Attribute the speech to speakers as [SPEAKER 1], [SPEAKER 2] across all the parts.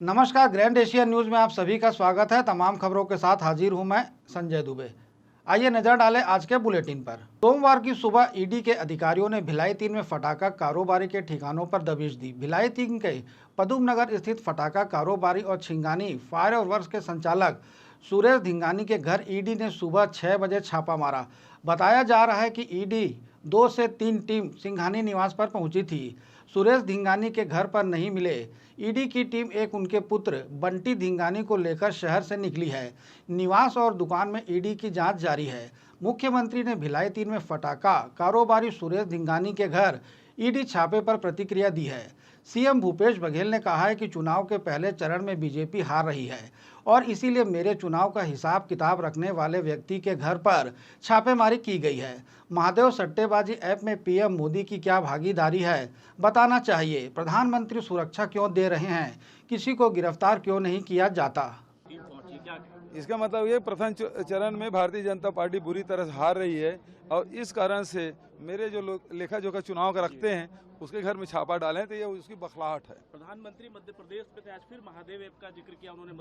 [SPEAKER 1] नमस्कार, grand Asia news में आप सभी का स्वागत है। तमाम खबरों के साथ हाजिर हूं मैं संजय दुबे। आइए नजर डालें आज के बुलेटिन पर। सोमवार की सुबह ईडी के अधिकारियों ने भिलाई 3 में फटाखा कारोबारी के ठिकानों पर दबिश दी। भिलाई 3 के पदुम नगर स्थित फटाखा कारोबारी और छिंगानी फायर और वर्क्स के संचालक सुरेश धिंगानी के घर ईडी ने सुबह 6 बजे छापा मारा। बताया जा रहा है कि ईडी 2 से 3 टीम सिंघानी निवास पर पहुंची थी। सुरेश धिंगानी के घर पर नहीं मिले। ईडी की टीम एक उनके पुत्र बंटी धिंगानी को लेकर शहर से निकली है। निवास और दुकान में ईडी की जांच जारी है। मुख्यमंत्री ने भिलाई 3 में फटाखा कारोबारी सुरेश धिंगानी के घर ईडी छापे पर प्रतिक्रिया दी है। सीएम भूपेश बघेल ने कहा है कि चुनाव के पहले चरण में बीजेपी हार रही है और इसीलिए मेरे चुनाव का हिसाब किताब रखने वाले व्यक्ति के घर पर छापेमारी की गई है। महादेव सट्टेबाजी ऐप में पीएम मोदी की क्या भागीदारी है, बताना चाहिए। प्रधानमंत्री सुरक्षा क्यों दे रहे हैं, किसी को गिरफ्तार क्यों नहीं किया जाता।
[SPEAKER 2] इसका मतलब ये प्रथम चरण में भारतीय जनता पार्टी बुरी तरह से हार रही है और इस कारण से मेरे जो लोग लेखा जोखा चुनाव का रखते हैं उसके घर में छापा डालें तो ये उसकी बखलाहट है।
[SPEAKER 3] प्रधानमंत्री मध्य प्रदेश पे आज फिर महादेव ऐप का जिक्र किया उन्होंने।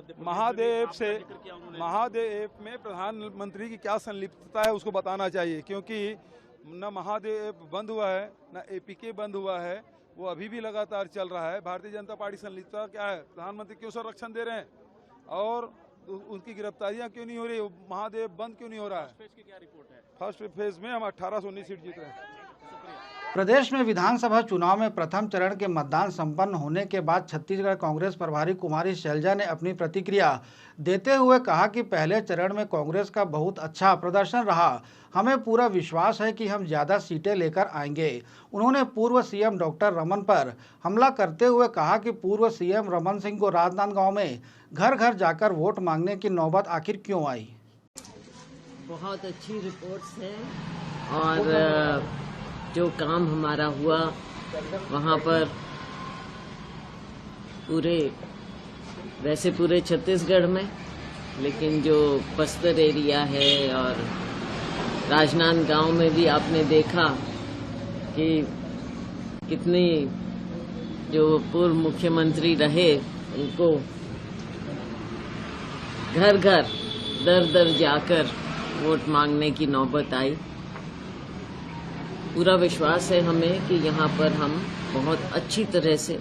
[SPEAKER 2] महादेव ऐप में प्रधानमंत्री की क्या संलिप्तता है उसको बताना चाहिए, क्योंकि न महादेव ऐप बंद हुआ है न एपीके बंद हुआ है, वो अभी भी लगातार चल रहा है। भारतीय जनता पार्टी संलिप्तता क्या है, प्रधानमंत्री क्यों संरक्षण दे रहे हैं और उनकी गिरफ्तारियां क्यों नहीं हो रही, महादेव बंद क्यों नहीं हो रहा है।
[SPEAKER 3] फर्स्ट फेज की क्या रिपोर्ट है?
[SPEAKER 2] फर्स्ट फेज में हम 1819 सीट जीत रहे हैं।
[SPEAKER 1] प्रदेश में विधानसभा चुनाव में प्रथम चरण के मतदान संपन्न होने के बाद छत्तीसगढ़ कांग्रेस प्रभारी कुमारी शैलजा ने अपनी प्रतिक्रिया देते हुए कहा कि पहले चरण में कांग्रेस का बहुत अच्छा प्रदर्शन रहा। हमें पूरा विश्वास है कि हम ज़्यादा सीटें लेकर आएंगे। उन्होंने पूर्व सीएम डॉक्टर रमन पर हमला करते हुए कहा कि पूर्व सीएम रमन सिंह को राजनांदगांव में घर घर जाकर वोट मांगने की नौबत आखिर क्यों आई।
[SPEAKER 4] बहुत अच्छी रिपोर्ट्स हैं और जो काम हमारा हुआ वहाँ पर पूरे छत्तीसगढ़ में, लेकिन जो बस्तर एरिया है और राजनांदगांव में भी आपने देखा कि कितनी जो पूर्व मुख्यमंत्री रहे उनको घर घर दर दर जाकर वोट मांगने की नौबत आई। पूरा विश्वास है हमें कि यहाँ पर हम बहुत अच्छी तरह से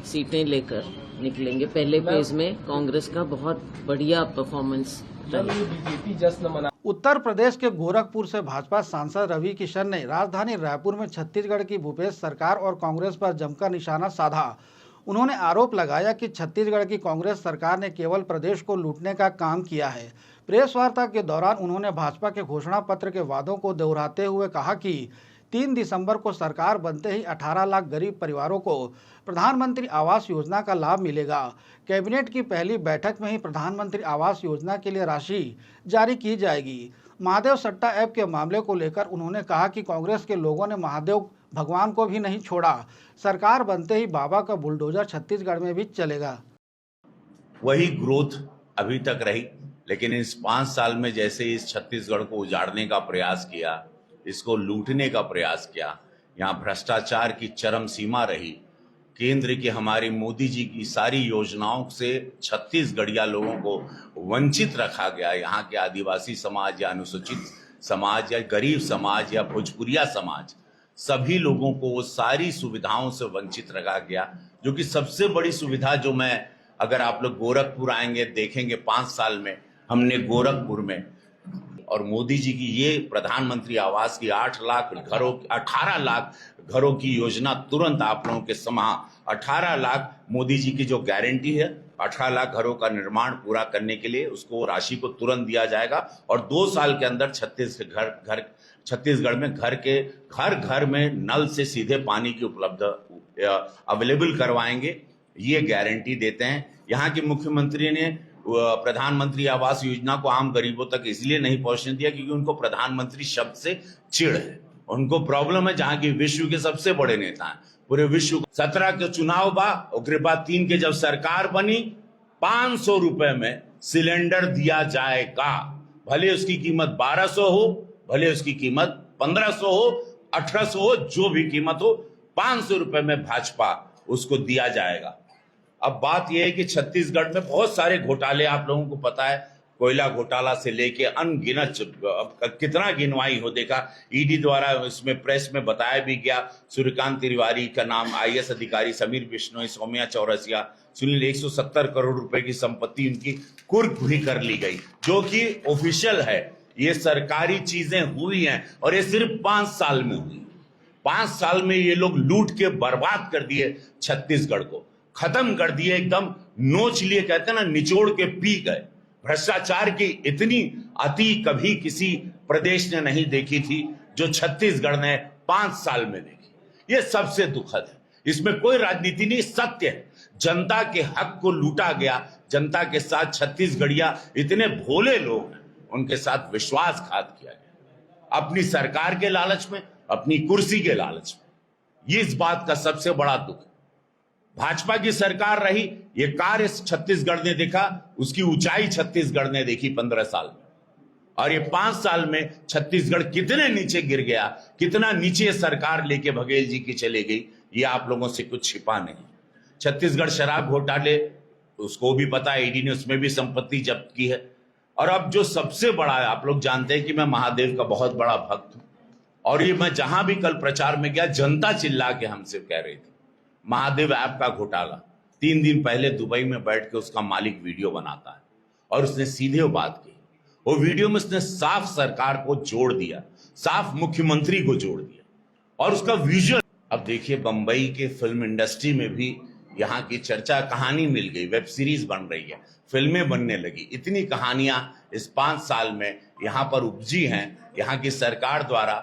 [SPEAKER 4] सीटें लेकर निकलेंगे। पहले फेज में कांग्रेस का बहुत बढ़िया परफॉर्मेंस रहा।
[SPEAKER 1] उत्तर प्रदेश के गोरखपुर से भाजपा सांसद रवि किशन ने राजधानी रायपुर में छत्तीसगढ़ की भूपेश सरकार और कांग्रेस पर जमकर निशाना साधा। उन्होंने आरोप लगाया कि छत्तीसगढ़ की कांग्रेस सरकार ने केवल प्रदेश को लूटने का काम किया है। प्रेस वार्ता के दौरान उन्होंने भाजपा के घोषणा पत्र के वादों को दोहराते हुए कहा कि 3 दिसंबर को सरकार बनते ही 18 लाख गरीब परिवारों को प्रधानमंत्री आवास योजना का लाभ मिलेगा। कैबिनेट की पहली बैठक में ही प्रधानमंत्री आवास योजना के लिए राशि जारी की जाएगी। महादेव सट्टा ऐप के मामले को लेकर उन्होंने कहा कि कांग्रेस के लोगों ने महादेव भगवान को भी नहीं छोड़ा। सरकार बनते ही बाबा का बुलडोजर छत्तीसगढ़ में भी चलेगा।
[SPEAKER 5] वही ग्रोथ अभी तक रही, लेकिन इस 5 साल में जैसे इस छत्तीसगढ़ को उजाड़ने का प्रयास किया, इसको लूटने का प्रयास किया, यहाँ भ्रष्टाचार की चरम सीमा रही। केंद्र के हमारे मोदी जी की सारी योजनाओं से छत्तीसगढ़िया लोगों को वंचित रखा गया। यहाँ के आदिवासी समाज या अनुसूचित समाज या गरीब समाज या भोजपुरिया समाज, सभी लोगों को वो सारी सुविधाओं से वंचित रखा गया। जो कि सबसे बड़ी सुविधा जो मैं, अगर आप लोग गोरखपुर आएंगे देखेंगे 5 साल में हमने गोरखपुर में और मोदी जी की ये प्रधानमंत्री आवास की 18 लाख घरों की योजना तुरंत आप लोगों के समा 18 लाख मोदी जी की जो गारंटी है, 18 लाख घरों का निर्माण पूरा करने के लिए उसको राशि को तुरंत दिया जाएगा और 2 साल के अंदर छत्तीसगढ़ में घर में नल से सीधे पानी की उपलब्ध अवेलेबल करवाएंगे, ये गारंटी देते हैं। यहाँ के मुख्यमंत्री ने प्रधानमंत्री आवास योजना को आम गरीबों तक इसलिए नहीं पहुंचने दिया क्योंकि उनको प्रधानमंत्री शब्द से चिढ़ है। उनको प्रॉब्लम है, जहां की विश्व के सबसे बड़े नेता हैं पूरे विश्व। 17 के चुनाव बा, उसके बाद 3 के जब सरकार बनी 500 रुपए में सिलेंडर दिया जाएगा। भले उसकी कीमत 1200 हो, भले उसकी कीमत 1500 हो, 1800 हो, जो भी कीमत हो, 500 रुपए में भाजपा उसको दिया जाएगा। अब बात यह है कि छत्तीसगढ़ में बहुत सारे घोटाले आप लोगों को पता है, कोयला घोटाला से लेके अनगिनत, कितना गिनवाई हो देखा। ईडी द्वारा इसमें प्रेस में बताया भी गया, सूर्यकांत तिवारी का नाम आईएएस अधिकारी, समीर बिश्नोई, सौम्या चौरसिया, सुनील, 170 करोड़ रुपए की संपत्ति उनकी कुर्क भी कर ली गई, जो कि ऑफिशियल है। ये सरकारी चीजें हुई हैं और ये सिर्फ 5 साल में हुई। 5 साल में ये लोग लूट के बर्बाद कर दिए छत्तीसगढ़ को, खत्म कर दिए, एकदम नोच लिए, कहते हैं ना, निचोड़ के पी गए। भ्रष्टाचार की इतनी अति कभी किसी प्रदेश ने नहीं देखी थी जो छत्तीसगढ़ ने 5 साल में देखी। ये सबसे दुखद है, इसमें कोई राजनीति नहीं, सत्य है। जनता के हक को लूटा गया, जनता के साथ छत्तीसगढ़िया इतने भोले लोग हैं, उनके साथ विश्वासघात किया गया अपनी सरकार के लालच में, अपनी कुर्सी के लालच में। ये इस बात का सबसे बड़ा दुख है। भाजपा की सरकार रही, ये कार्य छत्तीसगढ़ ने देखा, उसकी ऊंचाई छत्तीसगढ़ ने देखी 15 साल में। और ये 5 साल में छत्तीसगढ़ कितने नीचे गिर गया, कितना नीचे सरकार लेके बघेल जी की चले गई, ये आप लोगों से कुछ छिपा नहीं। छत्तीसगढ़ शराब घोटाले, उसको भी पता है, ईडी ने उसमें भी संपत्ति जब्त की है। और अब जो सबसे बड़ा है, आप लोग जानते हैं कि मैं महादेव का बहुत बड़ा भक्त हूं, और ये मैं जहां भी कल प्रचार में गया, जनता चिल्ला के हमसे कह रही थी, महादेव ऐप का घोटाला। 3 दिन पहले दुबई में बैठ के उसका मालिक वीडियो बनाता है और उसने सीधे वो बात की। वो वीडियो में उसने साफ सरकार को जोड़ दिया, साफ मुख्यमंत्री को जोड़ दिया, और उसका विजुअल। अब देखिए, बंबई के फिल्म इंडस्ट्री में भी यहाँ की चर्चा, कहानी मिल गई, वेब सीरीज बन रही है, फिल्में बनने लगी। इतनी कहानियां इस 5 साल में यहाँ पर उपजी हैं यहाँ की सरकार द्वारा,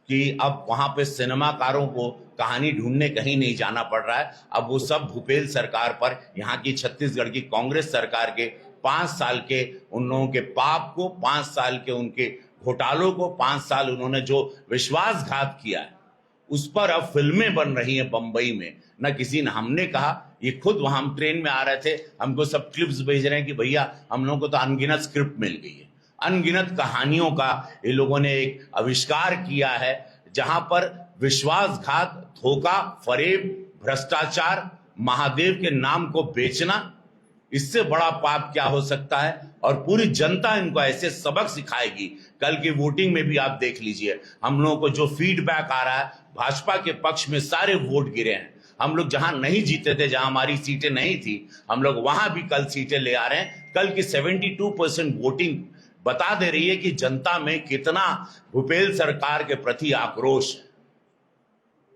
[SPEAKER 5] कि अब वहां पे सिनेमाकारों को कहानी ढूंढने कहीं नहीं जाना पड़ रहा है। अब वो सब भूपेल सरकार पर, यहाँ की छत्तीसगढ़ की कांग्रेस सरकार के 5 साल के उन लोगों के पाप को, 5 साल के उनके घोटालों को, 5 साल उन्होंने जो विश्वासघात किया है, उस पर अब फिल्में बन रही हैं बंबई में। न किसी ने, हमने कहा, ये खुद वहां हम ट्रेन में आ रहे थे, हमको सब क्लिप्स भेज रहे हैं कि भैया हम लोगों को तो अनगिनत स्क्रिप्ट मिल गई है, अनगिनत कहानियों का ये लोगों ने एक आविष्कार किया है, जहां पर विश्वासघात, धोखा, फरेब, भ्रष्टाचार, महादेव के नाम को बेचना, इससे बड़ा पाप क्या हो सकता है। और पूरी जनता इनको ऐसे सबक सिखाएगी। कल की वोटिंग में भी आप देख लीजिए, हम लोगों को जो फीडबैक आ रहा है, भाजपा के पक्ष में सारे वोट गिरे हैं। हम लोग जहां नहीं जीते थे, जहां हमारी सीटें नहीं थी, हम लोग वहां भी कल सीटें ले आ रहे हैं। कल की 72% वोटिंग बता दे रही है कि जनता में कितना भूपेल सरकार के प्रति आक्रोश है।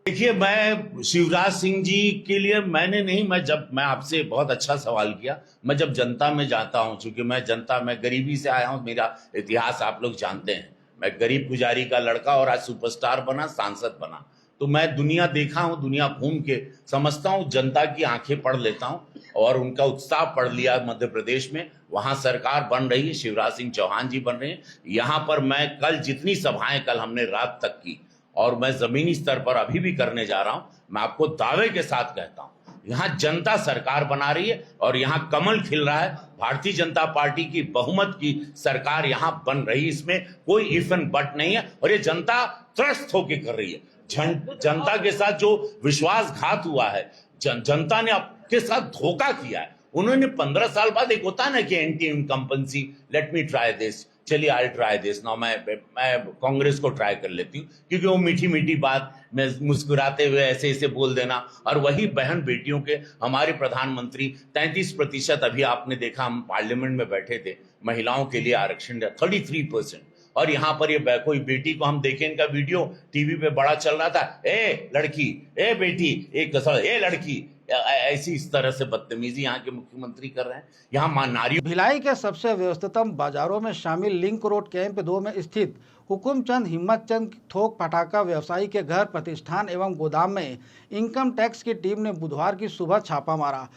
[SPEAKER 5] देखिए, मैं शिवराज सिंह जी के लिए मैं आपसे बहुत अच्छा सवाल किया। मैं जब जनता में जाता हूं, चूंकि मैं जनता में गरीबी से आया हूं, मेरा इतिहास आप लोग जानते हैं, मैं गरीब पुजारी का लड़का और आज सुपरस्टार बना, सांसद बना, तो मैं दुनिया देखा हूं, दुनिया घूम के समझता हूं, जनता की आंखें पढ़ लेता हूं, और उनका उत्साह पढ़ लिया। मध्य प्रदेश में वहां सरकार बन रही है, शिवराज सिंह चौहान जी बन रहे हैं। यहां पर मैं कल जितनी सभाएं कल हमने रात तक की, और मैं जमीनी स्तर पर अभी भी करने जा रहा हूं, मैं आपको दावे के साथ कहता हूं, यहां जनता सरकार बना रही है और यहां कमल खिल रहा है। भारतीय जनता पार्टी की बहुमत की सरकार यहां बन रही है, इसमें कोई इफ एंड बट नहीं है, और ये जनता त्रस्त होकर कर रही है। जनता के साथ जो विश्वासघात हुआ है, जनता ने आपके साथ धोखा किया है। उन्होंने 15 साल बाद, एक होता है ना कि anti incumbency, let me try this, चलिए आई ट्राई दिस नाउ, मैं कांग्रेस को ट्राई कर लेती हूँ, क्योंकि वो मीठी मीठी बात में मुस्कुराते हुए ऐसे ऐसे बोल देना। और वही बहन बेटियों के हमारे प्रधानमंत्री 33%, अभी आपने देखा हम पार्लियामेंट में बैठे थे, महिलाओं के लिए आरक्षण 33%। और यहाँ पर ये कोई बेटी को हम देखें, इनका वीडियो टीवी पे बड़ा चल रहा था, ए लड़की, ए बेटी, ए लड़की, ऐसी इस तरह से बदतमीजी यहाँ के मुख्यमंत्री कर रहे हैं। यहाँ नारी।
[SPEAKER 1] भिलाई के सबसे व्यस्ततम बाजारों में शामिल लिंक रोड कैंप 2 में स्थित हुकुमचंद हिम्मतचंद थोक पटाखा व्यवसायी के घर, प्रतिष्ठान एवं गोदाम में इनकम टैक्स की टीम ने बुधवार की सुबह छापा मारा।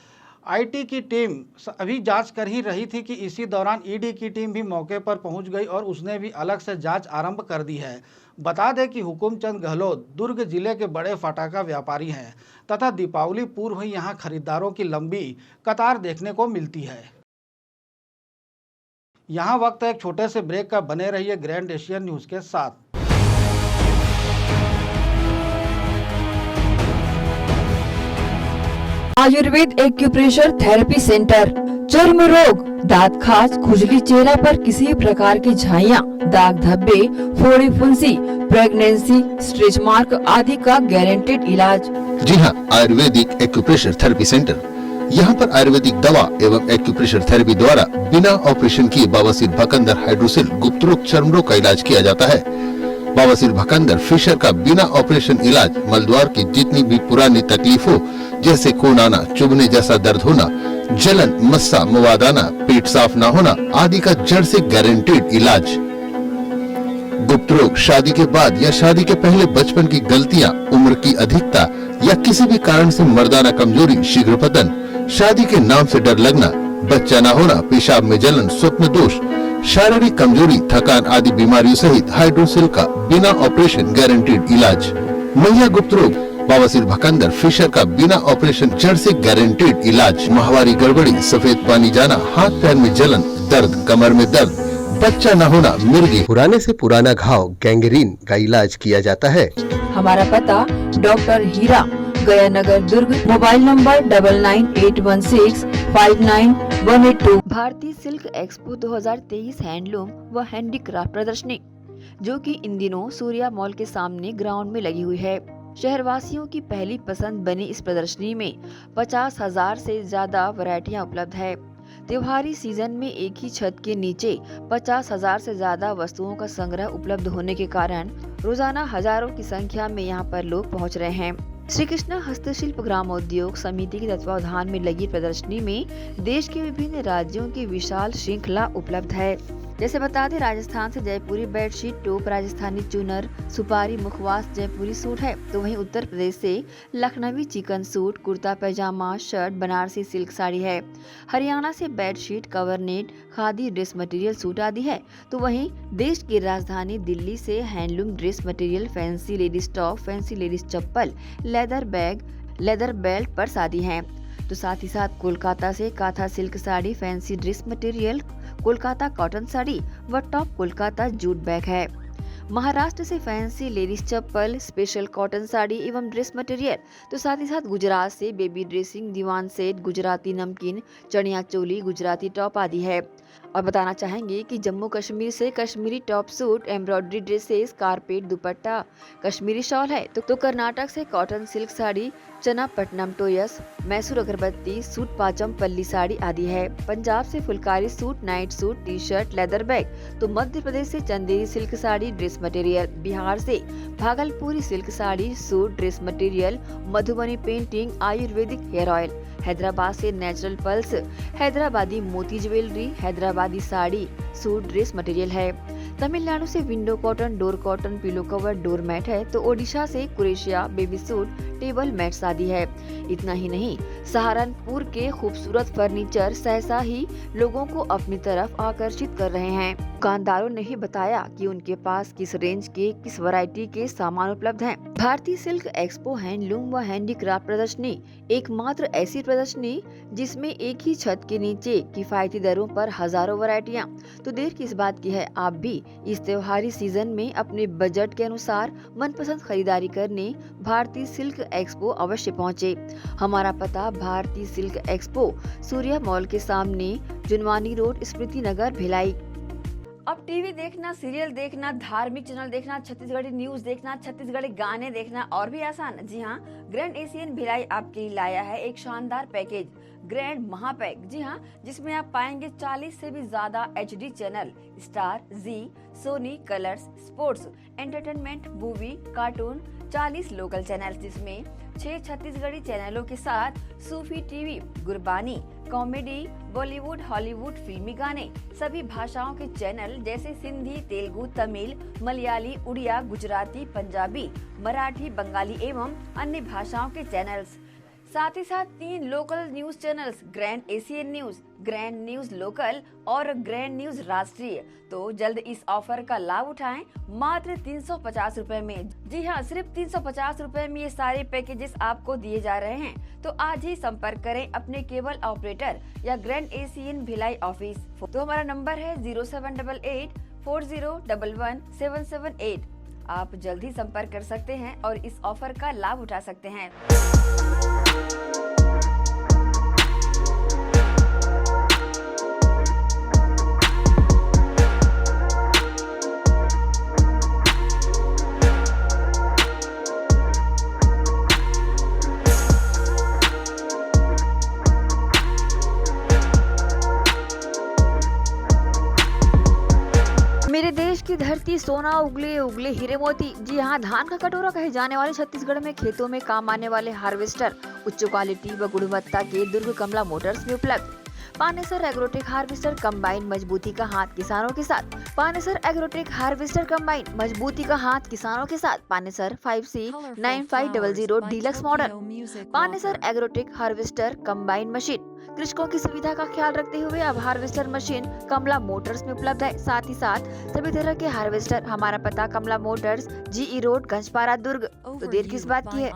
[SPEAKER 1] आईटी की टीम अभी जांच कर ही रही थी कि इसी दौरान ईडी की टीम भी मौके पर पहुंच गई और उसने भी अलग से जांच आरंभ कर दी है। बता दें कि हुकुमचंद गहलोत दुर्ग जिले के बड़े पटाखा व्यापारी हैं तथा दीपावली पूर्व ही यहां खरीदारों की लंबी कतार देखने को मिलती है। यहां वक्त एक छोटे से ब्रेक का, बने रहिए ग्रैंड एशियन न्यूज के साथ।
[SPEAKER 6] आयुर्वेद एक्यूप्रेशर थेरेपी सेंटर, चर्म रोग, दांत खाज, खुजली, चेहरा पर किसी प्रकार की झाइयाँ, दाग धब्बे, फोड़ी फुंसी, प्रेगनेंसी, स्ट्रेच मार्क आदि का गारंटेड इलाज।
[SPEAKER 7] जी हाँ, आयुर्वेदिक एक्यूप्रेशर थेरेपी सेंटर। यहाँ पर आयुर्वेदिक दवा एवं एक्यूप्रेशर थेरेपी द्वारा बिना ऑपरेशन किए बवासीर, भकंदर, हाइड्रोसिल, गुप्त रोग, चर्म रोग का इलाज किया जाता है। बवासीर, भकंदर, फिशर का बिना ऑपरेशन इलाज, मलद्वार की जितनी भी पुरानी तकलीफ हो, जैसे खून आना, चुभने जैसा दर्द होना, जलन, मस्सा, मवाद आना, पेट साफ न होना आदि का जड़ से गारंटेड इलाज। गुप्त रोग, शादी के बाद या शादी के पहले बचपन की गलतियां, उम्र की अधिकता या किसी भी कारण से मर्दाना कमजोरी, शीघ्र पतन, शादी के नाम से डर लगना, बच्चा न होना, पेशाब में जलन, स्वप्न दोष, शारीरिक कमजोरी, थकान आदि बीमारियों सहित हाइड्रोसिल का बिना ऑपरेशन गारंटेड इलाज। महिला गुप्त रोग, बवासीर, भकंदर, फिशर का बिना ऑपरेशन जड़ से गारंटेड इलाज। माहवारी गड़बड़ी, सफेद पानी जाना, हाथ पैर में जलन, दर्द, कमर में दर्द, बच्चा न होना, मिर्गी, पुराने से पुराना घाव, गैंग्रीन का इलाज किया जाता है।
[SPEAKER 6] हमारा पता डॉक्टर हीरा, गया नगर, दुर्ग। Mobile number 9981659182। भारतीय सिल्क एक्सपो 2023 हैंडलूम व हैंडीक्राफ्ट प्रदर्शनी, जो कि इन दिनों सूर्या मॉल के सामने ग्राउंड में लगी हुई है। शहरवासियों की पहली पसंद बनी इस प्रदर्शनी में 50,000 से ज्यादा वैरायटियां उपलब्ध है। त्योहारी सीजन में एक ही छत के नीचे 50,000 से ज्यादा वस्तुओं का संग्रह उपलब्ध होने के कारण रोजाना हजारों की संख्या में यहां पर लोग पहुंच रहे हैं। श्री कृष्णा हस्तशिल्प ग्रामोद्योग समिति के तत्वावधान में लगी प्रदर्शनी में देश के विभिन्न राज्यों की विशाल श्रृंखला उपलब्ध है। जैसे बता दें, राजस्थान से जयपुरी बेडशीट, टोप, राजस्थानी चुनर, सुपारी, मुखवास जयपुरी सूट है, तो वहीं उत्तर प्रदेश से Lucknowi chikan suit, kurta pyjama, shirt, Banarasi silk sari है। हरियाणा से बेडशीट, कवरनेट, खादी ड्रेस मटेरियल सूट आदि है, तो वहीं देश की राजधानी दिल्ली से handloom dress material, fancy ladies top, fancy ladies chappal, leather bag, leather belt purse आदि हैं। तो साथ ही साथ कोलकाता से काथा silk sari, fancy dress material, Kolkata cotton sari व टॉप कोलकाता जूट बैग है। महाराष्ट्र से फैंसी लेडीज चप्पल, स्पेशल कॉटन साड़ी एवं ड्रेस मटेरियल, तो साथ ही साथ गुजरात से बेबी ड्रेसिंग, दीवान सेट, गुजराती नमकीन, चनिया चोली, गुजराती टॉप आदि है। और बताना चाहेंगे कि जम्मू कश्मीर से Kashmiri top suit, embroidery dresses, carpet, दुपट्टा, कश्मीरी शॉल है, तो कर्नाटक से कॉटन सिल्क साड़ी, चना पट्टनम टोयस, मैसूर अगरबत्ती, सूट पाचम पल्ली साड़ी आदि है। पंजाब से phulkari suit, night suit, T shirt, leather bag, तो मध्य प्रदेश से Chanderi silk sari, dress material, Bihar से Bhagalpuri silk sari, suit, dress material, Madhubani painting, Ayurvedic hair oil, Hyderabad से नेचुरल पल्स, हैदराबादी मोती jewellery, Hyderabadi sari, suit, dress material है। तमिलनाडु से window cotton, door cotton, pillow cover, door mat है, तो ओडिशा से कुरेशिया, बेबी सूट, टेबल मैट्स आदि है। इतना ही नहीं, सहारनपुर के खूबसूरत फर्नीचर सहसा ही लोगों को अपनी तरफ आकर्षित कर रहे हैं। दुकानदारों ने ही बताया कि उनके पास किस रेंज के, किस वैरायटी के सामान उपलब्ध हैं। भारतीय सिल्क एक्सपो हैंडलूम व हैंडीक्राफ्ट प्रदर्शनी एकमात्र ऐसी प्रदर्शनी जिसमें एक ही छत के नीचे किफायती दरों पर हजारों वैरायटियां। तो देर किस बात की है, आप भी इस त्योहारी सीजन में अपने बजट के अनुसार मनपसंद खरीदारी करने भारतीय सिल्क एक्सपो अवश्य पहुँचे। हमारा पता भारतीय सिल्क एक्सपो, सूर्या मॉल के सामने, जुनवानी रोड, स्मृति नगर, भिलाई। अब टीवी देखना, सीरियल देखना, धार्मिक चैनल देखना, छत्तीसगढ़ी न्यूज देखना, छत्तीसगढ़ी गाने देखना और भी आसान। जी हाँ, ग्रैंड एशियन भिलाई आपके लिए लाया है एक शानदार पैकेज, ग्रैंड महापैक। जी हाँ, जिसमें आप पाएंगे 40 से भी ज्यादा HD channel, star, Zee, Sony, Colors, sports, entertainment, movie, cartoon, 40 local channel, जिसमें 6 छत्तीसगढ़ी चैनलों के साथ Sufi TV, Gurbani, comedy, Bollywood, Hollywood, फिल्मी गाने, सभी भाषाओं के चैनल जैसे सिंधी, तेलुगु, तमिल, मलयाली, उड़िया, गुजराती, पंजाबी, मराठी, बंगाली एवं अन्य भाषाओं के चैनल्स। साथ ही साथ 3 local news channels, grand Asian news, grand news local और ग्रैंड न्यूज राष्ट्रीय। तो जल्द इस ऑफर का लाभ उठाएं मात्र 350 रुपए में। जी हाँ, सिर्फ 350 रुपए में ये सारे पैकेजेस आपको दिए जा रहे हैं। तो आज ही संपर्क करें अपने केबल ऑपरेटर या ग्रैंड एशियन भिलाई ऑफिस। तो हमारा नंबर है 0788 4011 778। आप जल्द ही संपर्क कर सकते हैं और इस ऑफर का लाभ उठा सकते हैं। धरती सोना उगले उगले हीरे मोती। जी हाँ, धान का कटोरा कहे जाने वाले छत्तीसगढ़ में खेतों में काम आने वाले हार्वेस्टर उच्च क्वालिटी व गुणवत्ता के दुर्ग कमला मोटर्स में उपलब्ध। पानेसर एग्रोटेक हार्वेस्टर कंबाइन, मजबूती का हाथ किसानों के साथ। पानेसर एग्रोटेक हार्वेस्टर कंबाइन, मजबूती का हाथ किसानों के साथ। Panesar 5C9500 deluxe model. Panesar agrotech harvester combine machine कृषकों की सुविधा का ख्याल रखते हुए अब हार्वेस्टर मशीन कमला मोटर्स में उपलब्ध है। साथ ही साथ सभी तरह के हार्वेस्टर। हमारा पता Kamla Motors, GE road, Ganjpara, दुर्ग। तो देर किस बात की है।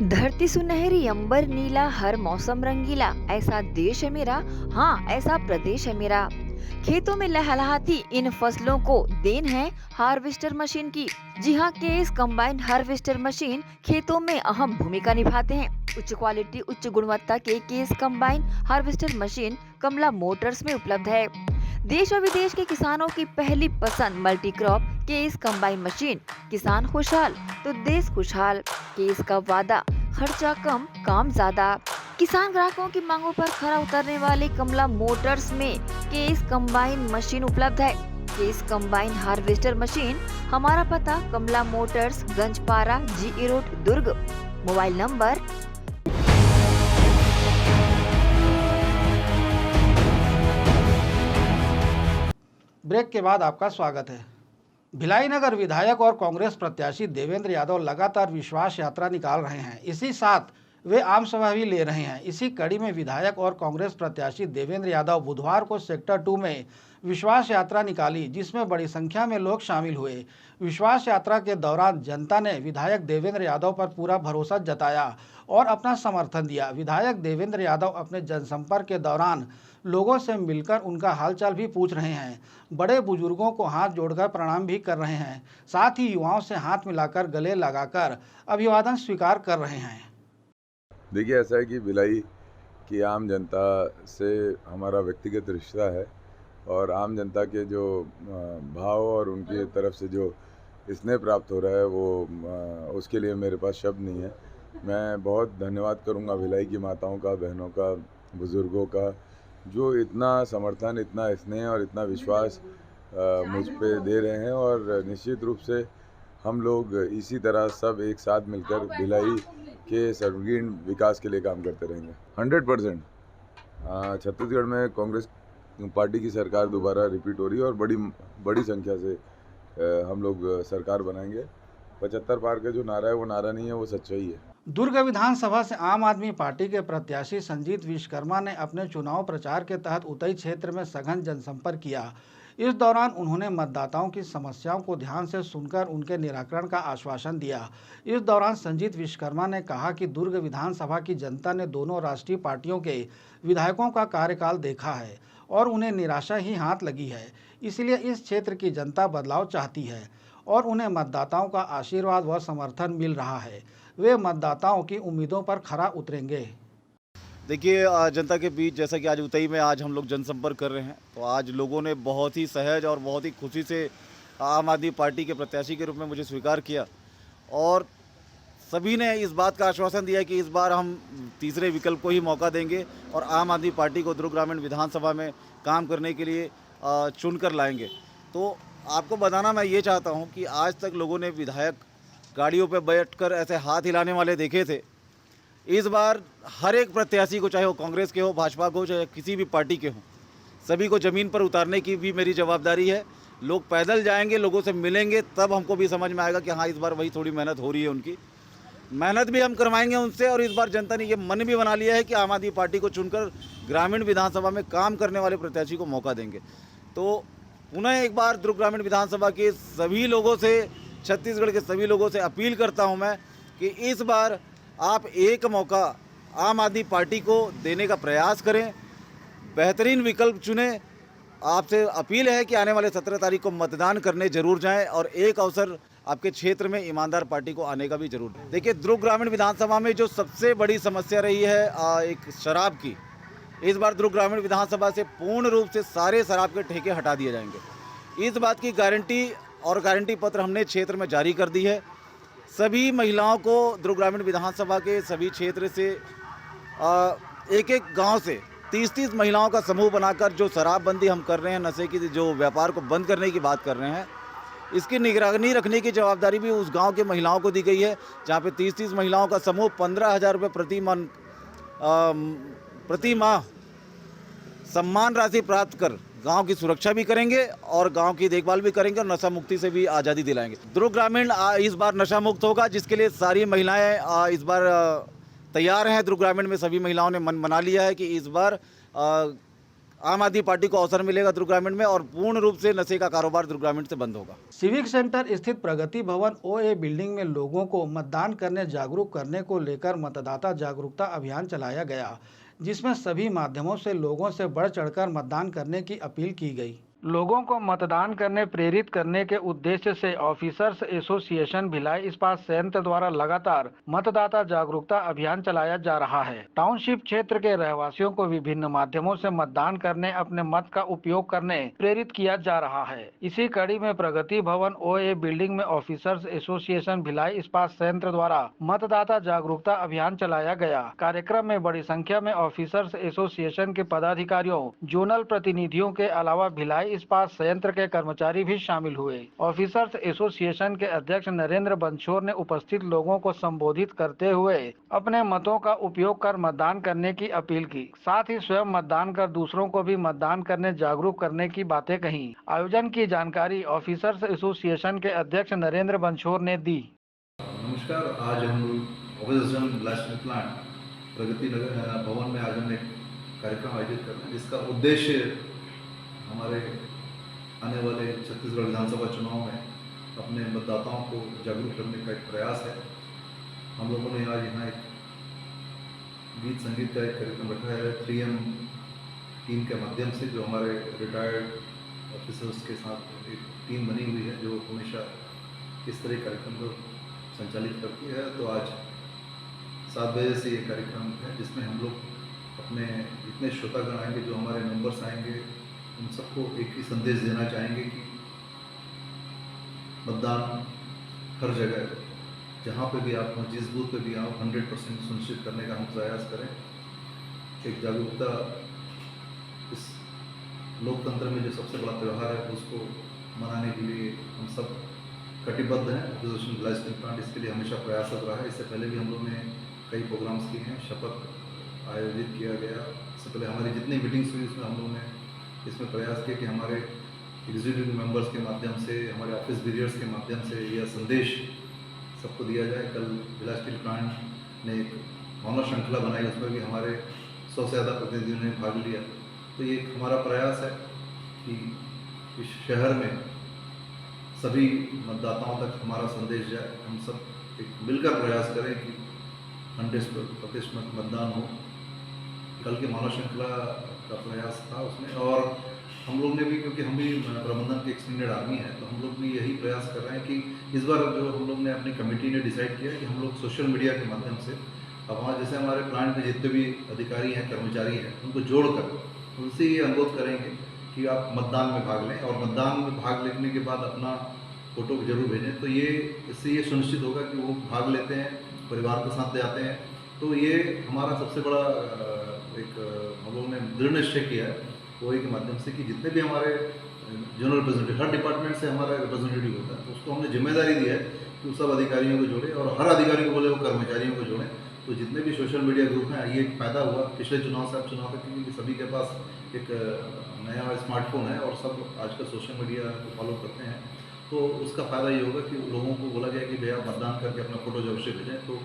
[SPEAKER 6] धरती सुनहरी, अंबर नीला, हर मौसम रंगीला। ऐसा देश है मेरा, हाँ ऐसा प्रदेश है मेरा। खेतों में लहलहाती इन फसलों को देन है हार्वेस्टर मशीन की। जी हाँ, केस कंबाइन हार्वेस्टर मशीन खेतों में अहम भूमिका निभाते हैं। उच्च क्वालिटी, उच्च गुणवत्ता के केस कंबाइन हार्वेस्टर मशीन कमला मोटर्स में उपलब्ध है। देश और विदेश के किसानों की पहली पसंद multi crop case combine machine. किसान खुशहाल तो देश खुशहाल। केस का वादा, खर्चा कम, काम ज्यादा। किसान ग्राहकों की मांगों पर खरा उतरने वाले कमला मोटर्स में केस कंबाइन मशीन उपलब्ध है। Case combine harvester machine. हमारा पता Kamla motors, Ganjpara, GE road, Durg. Mobile number.
[SPEAKER 1] Break के बाद आपका स्वागत है। भिलाई नगर विधायक और कांग्रेस प्रत्याशी देवेंद्र यादव लगातार विश्वास यात्रा निकाल रहे हैं। इसी साथ वे आम सभा भी ले रहे हैं। इसी कड़ी में विधायक और कांग्रेस प्रत्याशी देवेंद्र यादव बुधवार को सेक्टर 2 में विश्वास यात्रा निकाली, जिसमें बड़ी संख्या में लोग शामिल हुए। विश्वास यात्रा के दौरान जनता ने विधायक देवेंद्र यादव पर पूरा भरोसा जताया और अपना समर्थन दिया। विधायक देवेंद्र यादव अपने जनसंपर्क के दौरान लोगों से मिलकर उनका हालचाल भी पूछ रहे हैं। बड़े बुजुर्गों को हाथ जोड़कर प्रणाम भी कर रहे हैं। साथ ही युवाओं से हाथ मिलाकर गले लगाकर अभिवादन स्वीकार कर रहे हैं।
[SPEAKER 8] देखिए, ऐसा है कि भिलाई की आम जनता से हमारा व्यक्तिगत रिश्ता है और आम जनता के जो भाव और उनकी तरफ से जो स्नेह प्राप्त हो रहा है वो उसके लिए मेरे पास शब्द नहीं है। मैं बहुत धन्यवाद करूंगा भिलाई की माताओं का, बहनों का, बुज़ुर्गों का, जो इतना समर्थन, इतना स्नेह और इतना विश्वास मुझ पे दे रहे हैं। और निश्चित रूप से हम लोग इसी तरह सब एक साथ मिलकर भिलाई के सर्वगीण विकास के लिए काम करते रहेंगे। 100% छत्तीसगढ़ में कांग्रेस पार्टी की सरकार दोबारा रिपीट हो रही है और बड़ी संख्या से हम लोग सरकार बनाएंगे। 75 पार का जो नारा है वो नारा नहीं है, वो सच्चाई है।
[SPEAKER 1] दुर्ग विधानसभा से आम आदमी पार्टी के प्रत्याशी संजीत विश्वकर्मा ने अपने चुनाव प्रचार के तहत उतई क्षेत्र में सघन जनसंपर्क किया। इस दौरान उन्होंने मतदाताओं की समस्याओं को ध्यान से सुनकर उनके निराकरण का आश्वासन दिया। इस दौरान संजीत विश्वकर्मा ने कहा कि दुर्ग विधानसभा की जनता ने दोनों राष्ट्रीय पार्टियों के विधायकों का कार्यकाल देखा है और उन्हें निराशा ही हाथ लगी है। इसलिए इस क्षेत्र की जनता बदलाव चाहती है और उन्हें मतदाताओं का आशीर्वाद व समर्थन मिल रहा है। वे मतदाताओं की उम्मीदों पर खरा उतरेंगे।
[SPEAKER 9] देखिए, जनता के बीच जैसा कि आज उतई में आज हम लोग जनसंपर्क कर रहे हैं, तो आज लोगों ने बहुत ही सहज और बहुत ही खुशी से आम आदमी पार्टी के प्रत्याशी के रूप में मुझे स्वीकार किया और सभी ने इस बात का आश्वासन दिया कि इस बार हम तीसरे विकल्प को ही मौका देंगे और आम आदमी पार्टी को दुर्ग ग्रामीण विधानसभा में काम करने के लिए चुनकर लाएंगे। तो आपको बताना मैं ये चाहता हूँ कि आज तक लोगों ने विधायक गाड़ियों पर बैठकर ऐसे हाथ हिलाने वाले देखे थे। इस बार हर एक प्रत्याशी को, चाहे वो कांग्रेस के हो, भाजपा को, चाहे किसी भी पार्टी के हो, सभी को ज़मीन पर उतारने की भी मेरी जवाबदारी है। लोग पैदल जाएंगे, लोगों से मिलेंगे, तब हमको भी समझ में आएगा कि हाँ, इस बार वही थोड़ी मेहनत हो रही है। उनकी मेहनत भी हम करवाएंगे उनसे और इस बार जनता ने ये मन भी बना लिया है कि आम आदमी पार्टी को चुनकर ग्रामीण विधानसभा में काम करने वाले प्रत्याशी को मौका देंगे। तो पुनः एक बार दुर्ग ग्रामीण विधानसभा के सभी लोगों से, छत्तीसगढ़ के सभी लोगों से अपील करता हूँ मैं कि इस बार आप एक मौका आम आदमी पार्टी को देने का प्रयास करें, बेहतरीन विकल्प चुनें। आपसे अपील है कि आने वाले 17 तारीख को मतदान करने जरूर जाएं और एक अवसर आपके क्षेत्र में ईमानदार पार्टी को आने का भी जरूर दें। देखिए, दुर्ग ग्रामीण विधानसभा में जो सबसे बड़ी समस्या रही है एक शराब की, इस बार दुर्ग ग्रामीण विधानसभा से पूर्ण रूप से सारे शराब के ठेके हटा दिए जाएंगे। इस बात की गारंटी और गारंटी पत्र हमने क्षेत्र में जारी कर दी है सभी महिलाओं को दुर्ग ग्रामीण विधानसभा के सभी क्षेत्र से एक एक गांव से 30-30 महिलाओं का समूह बनाकर जो शराबबंदी हम कर रहे हैं, नशे की जो व्यापार को बंद करने की बात कर रहे हैं, इसकी निगरानी रखने की जवाबदारी भी उस गांव के महिलाओं को दी गई है, जहां पे 30-30 महिलाओं का समूह 15,000 रुपये प्रति माह सम्मान राशि प्राप्त कर गांव की सुरक्षा भी करेंगे और गांव की देखभाल भी करेंगे और नशा मुक्ति से भी आज़ादी दिलाएंगे। दुर्ग ग्रामीण इस बार नशा मुक्त होगा, जिसके लिए सारी महिलाएं इस बार तैयार हैं। दुर्ग ग्रामीण में सभी महिलाओं ने मन बना लिया है कि इस बार आम आदमी पार्टी को अवसर मिलेगा दुर्ग ग्रामीण में और पूर्ण रूप से नशे का कारोबार दुर्ग ग्रामीण से बंद होगा।
[SPEAKER 1] सिविक सेंटर स्थित प्रगति भवन OA बिल्डिंग में लोगों को मतदान करने जागरूक करने को लेकर मतदाता जागरूकता अभियान चलाया गया, जिसमें सभी माध्यमों से लोगों से बढ़ चढ़कर मतदान करने की अपील की गई। लोगों को मतदान करने प्रेरित करने के उद्देश्य से ऑफिसर्स एसोसिएशन भिलाई इस्पात संयंत्र द्वारा लगातार मतदाता जागरूकता अभियान चलाया जा रहा है। टाउनशिप क्षेत्र के रहवासियों को विभिन्न माध्यमों से मतदान करने, अपने मत का उपयोग करने प्रेरित किया जा रहा है। इसी कड़ी में प्रगति भवन OA बिल्डिंग में ऑफिसर्स एसोसिएशन भिलाई इस्पात संयंत्र द्वारा मतदाता जागरूकता अभियान चलाया गया। कार्यक्रम में बड़ी संख्या में ऑफिसर्स एसोसिएशन के पदाधिकारियों, जोनल प्रतिनिधियों के अलावा भिलाई इस्पात संयंत्र के कर्मचारी भी शामिल हुए। ऑफिसर्स एसोसिएशन के अध्यक्ष नरेंद्र बंछोर ने उपस्थित लोगों को संबोधित करते हुए अपने मतों का उपयोग कर मतदान करने की अपील की। साथ ही स्वयं मतदान कर दूसरों को भी मतदान करने जागरूक करने की बातें कही। आयोजन की जानकारी ऑफिसर्स एसोसिएशन के अध्यक्ष नरेंद्र बंछोर ने दी।
[SPEAKER 10] नमस्कार, आज हम ऑफिसर्स ब्लास्ट प्लांट प्रगति नगर भवन में आज हम एक कार्यक्रम आयोजित कर रहे हैं, जिसका उद्देश्य हमारे आने वाले छत्तीसगढ़ विधानसभा चुनाव में अपने मतदाताओं को जागरूक करने का एक प्रयास है। हम लोगों ने आज यहाँ एक गीत संगीत का एक कार्यक्रम रखा है 3M टीम के माध्यम से, जो हमारे रिटायर्ड ऑफिसर्स के साथ एक टीम बनी हुई है जो हमेशा इस तरह कार्यक्रम को संचालित करती है। तो आज 7 बजे से ये कार्यक्रम है, जिसमें हम लोग अपने जितने श्रोतागण आएंगे, जो हमारे मेंबर्स आएंगे, उन सबको एक ही संदेश देना चाहेंगे कि मतदान हर जगह, जहाँ पे भी आप हो, जिस बूथ पे भी आओ, 100% सुनिश्चित करने का हम प्रयास करें। एक जागरूकता इस लोकतंत्र में जो सबसे बड़ा त्यौहार है उसको मनाने के लिए हम सब कटिबद्ध हैं। ऑफिसर्स ब्लास्ट प्लांट इसके लिए हमेशा प्रयासरत रहा है। इससे पहले भी हम लोग ने कई प्रोग्राम्स किए हैं, शपथ आयोजित किया गया। इससे पहले हमारी जितनी मीटिंग्स हुई उसमें हम लोग ने इसमें प्रयास किया कि हमारे एग्जीक्यूटिव मेंबर्स के माध्यम से, हमारे ऑफिस बिलियर्स के माध्यम से यह संदेश सबको दिया जाए। कल भिलाई स्टील प्लांट ने एक मानव श्रृंखला बनाई, उसमें भी हमारे 100 से ज़्यादा प्रतिनिधियों ने भाग लिया। तो ये एक हमारा प्रयास है कि इस शहर में सभी मतदाताओं तक हमारा संदेश जाए। हम सब एक मिलकर प्रयास करें कि 100% मतदान हो। कल के मानव श्रृंखला का प्रयास था उसमें, और हम लोग ने भी, क्योंकि हम भी प्रबंधन के एक्सटेंडेड आर्मी है, तो हम लोग भी यही प्रयास कर रहे हैं कि इस बार जो हम लोग ने अपनी कमेटी ने डिसाइड किया कि हम लोग सोशल मीडिया के माध्यम से अब वहाँ जैसे हमारे प्लांट में जितने भी अधिकारी हैं, कर्मचारी हैं, उनको जोड़कर उनसे ये अनुरोध करेंगे कि आप मतदान में भाग लें, और मतदान में भाग लेने के बाद अपना फ़ोटो जरूर भेजें। तो ये इससे ये सुनिश्चित होगा कि वो भाग लेते हैं, परिवार के साथ जाते हैं। तो ये हमारा सबसे बड़ा एक हम लोगों ने दृढ़ निश्चय किया है OA के माध्यम से कि जितने भी हमारे जनरल रिप्रेजेंटेटिव, हर डिपार्टमेंट से हमारा रिप्रेजेंटेटिव होता है, तो उसको हमने जिम्मेदारी दी है कि उस सब अधिकारियों को जोड़े, और हर अधिकारी को बोले वो कर्मचारियों को जोड़ें। तो जितने भी सोशल मीडिया ग्रुप हैं, ये एक फ़ायदा हुआ पिछले चुनाव से अब चुनाव तक, क्योंकि सभी के पास एक नया स्मार्टफोन है और सब आजकल सोशल मीडिया को फॉलो करते हैं। तो उसका फ़ायदा ये होगा कि लोगों को बोला गया कि भैया मतदान करके अपना फ़ोटो जो अवश्य भेजें। तो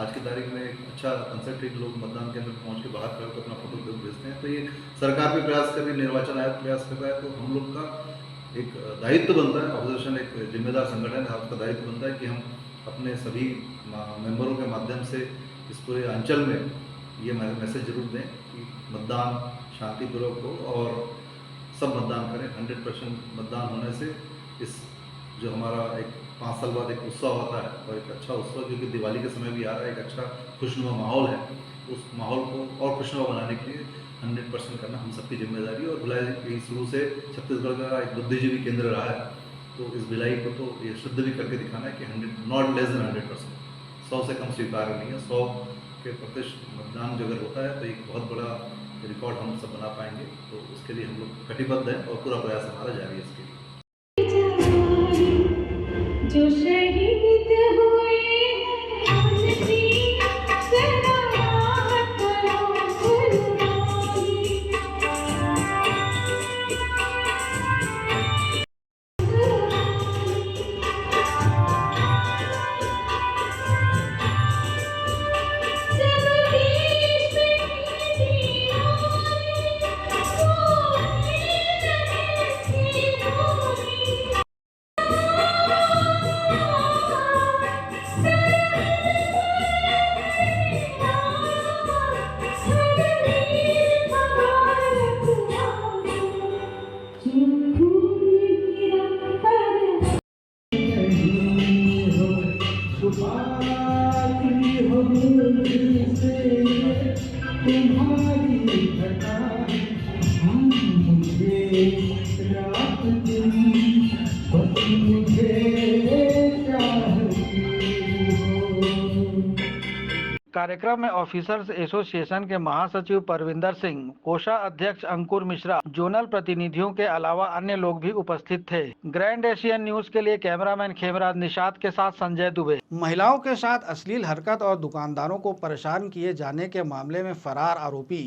[SPEAKER 10] आज की तारीख में एक अच्छा कंसेप्ट है कि लोग मतदान केंद्र पहुंच के बाहर खड़े होकर अपना फोटो भेजते हैं। तो ये सरकार भी प्रयास कर रही है, निर्वाचन आयोग प्रयास कर रहा है। तो हम लोग का एक दायित्व बनता है, ऑपोजिशन एक जिम्मेदार संगठन है, उसका दायित्व बनता है कि हम अपने सभी मेंबरों के माध्यम से इस पूरे अंचल में ये मैसेज जरूर दें कि मतदान शांतिपूर्वक हो और सब मतदान करें। 100% मतदान होने से इस जो हमारा एक 5 साल बाद एक उत्सव होता है, और एक अच्छा उत्सव क्योंकि दिवाली के समय भी आ रहा है, एक अच्छा खुशनुमा माहौल है, उस माहौल को और खुशनुमा बनाने के लिए 100% करना हम सबकी जिम्मेदारी है। और भिलाई शुरू से छत्तीसगढ़ का एक बुद्धिजीवी केंद्र रहा है, तो इस भिलाई को तो ये सिद्ध भी करके दिखाना है कि 100 नॉट लेस देन 100%, 100 से कम स्वीकार्य नहीं है। 100 के प्रतिशत मतदान जो अगर होता है तो एक बहुत बड़ा रिकॉर्ड हम सब बना पाएंगे। तो उसके लिए हम लोग कटिबद्ध हैं और पूरा प्रयास हमारा जारी है इसके लिए।
[SPEAKER 11] जो शहीद हुए
[SPEAKER 1] कार्यक्रम में ऑफिसर्स एसोसिएशन के महासचिव परविंदर सिंह, कोषा अध्यक्ष अंकुर मिश्रा, जोनल प्रतिनिधियों के अलावा अन्य लोग भी उपस्थित थे। ग्रैंड एशियन न्यूज के लिए कैमरामैन खेमराज निषाद के साथ संजय दुबे। महिलाओं के साथ अश्लील हरकत और दुकानदारों को परेशान किए जाने के मामले में फरार आरोपी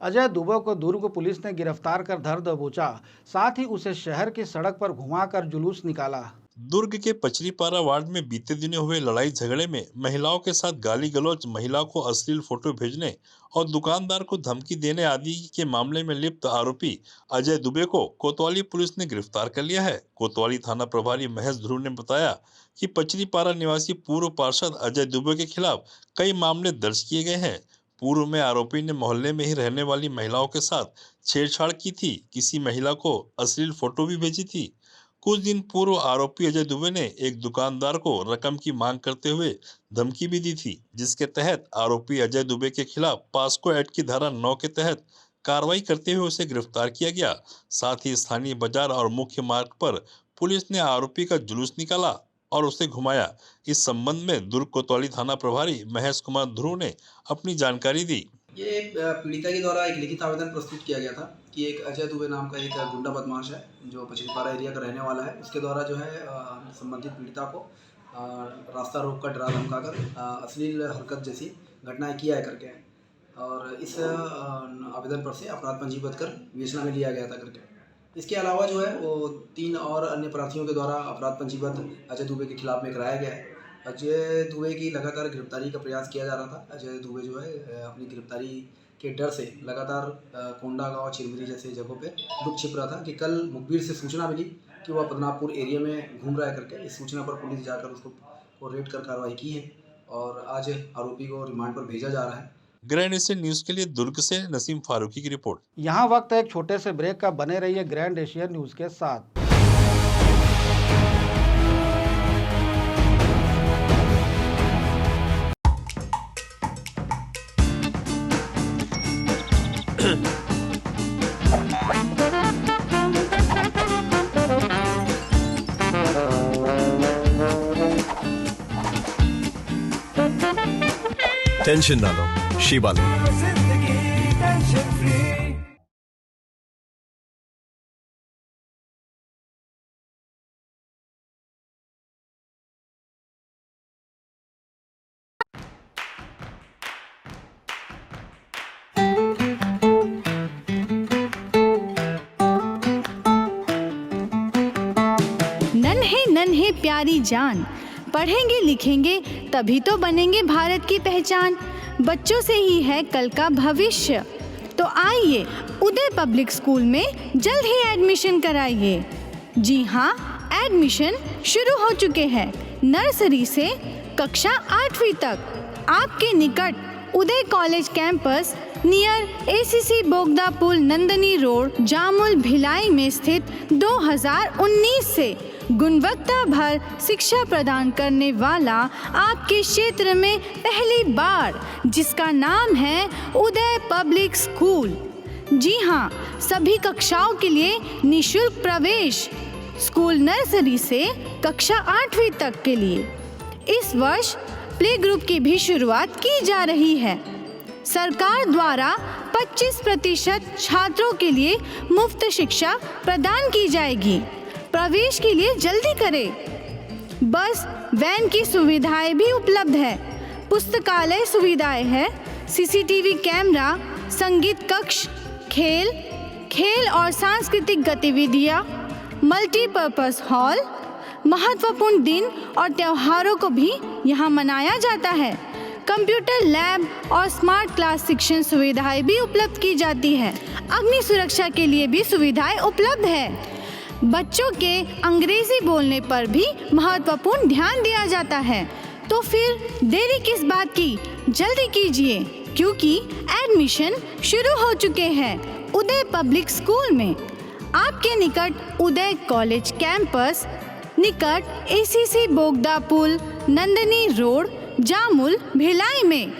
[SPEAKER 1] अजय दुबे को दुर्ग पुलिस ने गिरफ्तार कर धर दबोचा, साथ ही उसे शहर की सड़क पर घुमाकर जुलूस निकाला।
[SPEAKER 12] दुर्ग के पचरीपारा वार्ड में बीते दिनों हुए लड़ाई झगड़े में महिलाओं के साथ गाली गलौज, महिलाओं को अश्लील फोटो भेजने और दुकानदार को धमकी देने आदि के मामले में लिप्त आरोपी अजय दुबे को कोतवाली पुलिस ने गिरफ्तार कर लिया है। कोतवाली थाना प्रभारी महेश ध्रुव ने बताया कि पचरीपारा निवासी पूर्व पार्षद अजय दुबे के खिलाफ कई मामले दर्ज किए गए हैं। पूर्व में आरोपी ने मोहल्ले में ही रहने वाली महिलाओं के साथ छेड़छाड़ की थी, किसी महिला को अश्लील फोटो भी भेजी थी। कुछ दिन पूर्व आरोपी अजय दुबे ने एक दुकानदार को रकम की मांग करते हुए धमकी भी दी थी, जिसके तहत आरोपी अजय दुबे के खिलाफ पास्को एक्ट की धारा 9 के तहत कार्रवाई करते हुए उसे गिरफ्तार किया गया। साथ ही स्थानीय बाजार और मुख्य मार्ग पर पुलिस ने आरोपी का जुलूस निकाला और उसे घुमाया। इस संबंध में दुर्ग कोतवाली थाना प्रभारी महेश कुमार ध्रुव ने अपनी जानकारी दी।
[SPEAKER 13] ये पीड़िता के द्वारा एक लिखित आवेदन प्रस्तुत किया गया था कि एक अजय दुबे नाम का एक गुंडा बदमाश है जो पचरीपारा एरिया का रहने वाला है। उसके द्वारा जो है संबंधित पीड़िता को रास्ता रोक कर, डरा धमका कर अश्लील हरकत जैसी घटनाएं किया है करके, और इस आवेदन पर से अपराध पंजीबद्ध कर विवेचना में लिया गया था करके। इसके अलावा जो है वो 3 और अन्य प्रार्थियों के द्वारा अपराध पंजीबद्ध अजय दुबे के खिलाफ में कराया गया है। अजय दुबे की लगातार गिरफ्तारी का प्रयास किया जा रहा था। अजय दुबे जो है अपनी गिरफ्तारी के डर से लगातार कोंडा गांव, चिरमिरी जैसे जगहों पे लुक छिप रहा था कि कल मुखबिर से सूचना मिली कि वह पदनापुर एरिया में घूम रहा है करके। इस सूचना पर पुलिस जाकर उसको रेड कर कार्रवाई की है और आज आरोपी को रिमांड पर भेजा जा रहा है।
[SPEAKER 12] ग्रैंड एशियन न्यूज के लिए दुर्ग से नसीम फारूकी की रिपोर्ट।
[SPEAKER 1] यहाँ वक्त एक छोटे से ब्रेक का, बने रहिए ग्रैंड एशियन न्यूज के साथ।
[SPEAKER 14] टेंशन ना लो, शिबा लो।
[SPEAKER 11] नन्हे नन्हे प्यारी जान, पढ़ेंगे लिखेंगे तभी तो बनेंगे भारत की पहचान। बच्चों से ही है कल का भविष्य, तो आइए उदय पब्लिक स्कूल में जल्द ही एडमिशन कराइए। जी हाँ, एडमिशन शुरू हो चुके हैं। नर्सरी से कक्षा 8वीं तक आपके निकट उदय कॉलेज कैंपस नियर एसीसी बोगदा पुल, नंदनी रोड, जामुल, भिलाई में स्थित 2019 से गुणवत्ता भर शिक्षा प्रदान करने वाला आपके क्षेत्र में पहली बार, जिसका नाम है उदय पब्लिक स्कूल। जी हाँ, सभी कक्षाओं के लिए निःशुल्क प्रवेश, स्कूल नर्सरी से कक्षा 8वीं तक के लिए। इस वर्ष प्ले ग्रुप की भी शुरुआत की जा रही है। सरकार द्वारा 25% छात्रों के लिए मुफ्त शिक्षा प्रदान की जाएगी। प्रवेश के लिए जल्दी करें। बस वैन की सुविधाएं भी उपलब्ध है। पुस्तकालय सुविधाएं है, सीसीटीवी कैमरा, संगीत कक्ष, खेल और सांस्कृतिक गतिविधियां, मल्टीपर्पस हॉल। महत्वपूर्ण दिन और त्योहारों को भी यहाँ मनाया जाता है। कंप्यूटर लैब और स्मार्ट क्लास शिक्षण सुविधाएं भी उपलब्ध की जाती है। अग्नि सुरक्षा के लिए भी सुविधाएं उपलब्ध है। बच्चों के अंग्रेजी बोलने पर भी महत्वपूर्ण ध्यान दिया जाता है। तो फिर देरी किस बात की, जल्दी कीजिए क्योंकि एडमिशन शुरू हो चुके हैं उदय पब्लिक स्कूल में। आपके निकट उदय कॉलेज कैंपस, निकट एसीसी बोगदा पुल, नंदनी रोड, जामुल, भिलाई में।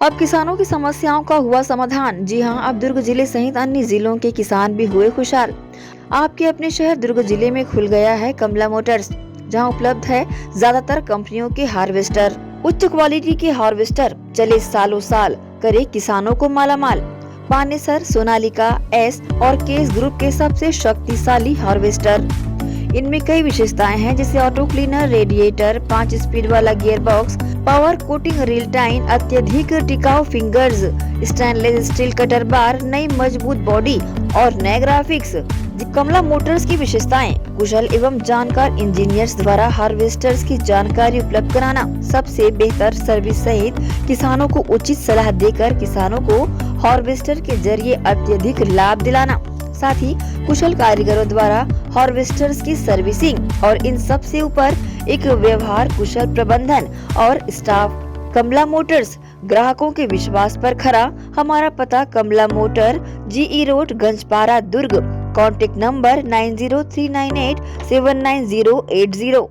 [SPEAKER 6] अब किसानों की समस्याओं का हुआ समाधान। जी हां, अब दुर्ग जिले सहित अन्य जिलों के किसान भी हुए खुशहाल। आपके अपने शहर दुर्ग जिले में खुल गया है कमला मोटर्स, जहां उपलब्ध है ज्यादातर कंपनियों के हार्वेस्टर। उच्च क्वालिटी के हार्वेस्टर चले सालों साल, करे किसानों को मालामाल। पानेसर, सोनालिका, एस और केस ग्रुप के सबसे शक्तिशाली हार्वेस्टर। इनमें कई विशेषताएं हैं, जैसे ऑटो क्लीनर, रेडिएटर, 5 स्पीड वाला gear box, power coating reel time, अत्यधिक टिकाऊ फिंगर्स, स्टेनलेस स्टील कटर बार, नई मजबूत बॉडी और नए ग्राफिक्स। कमला मोटर्स की विशेषताएं: कुशल एवं जानकार इंजीनियर्स द्वारा हार्वेस्टर्स की जानकारी उपलब्ध कराना, सबसे बेहतर सर्विस सहित किसानों को उचित सलाह देकर किसानों को हार्वेस्टर के जरिए अत्यधिक लाभ दिलाना, साथ ही कुशल कारीगरों द्वारा हार्वेस्टर्स की सर्विसिंग और इन सब से ऊपर एक व्यवहार कुशल प्रबंधन और स्टाफ। कमला मोटर्स ग्राहकों के विश्वास पर खरा। हमारा पता Kamla motor, G E road, Ganjpara, Durg. Contact number 9039879080।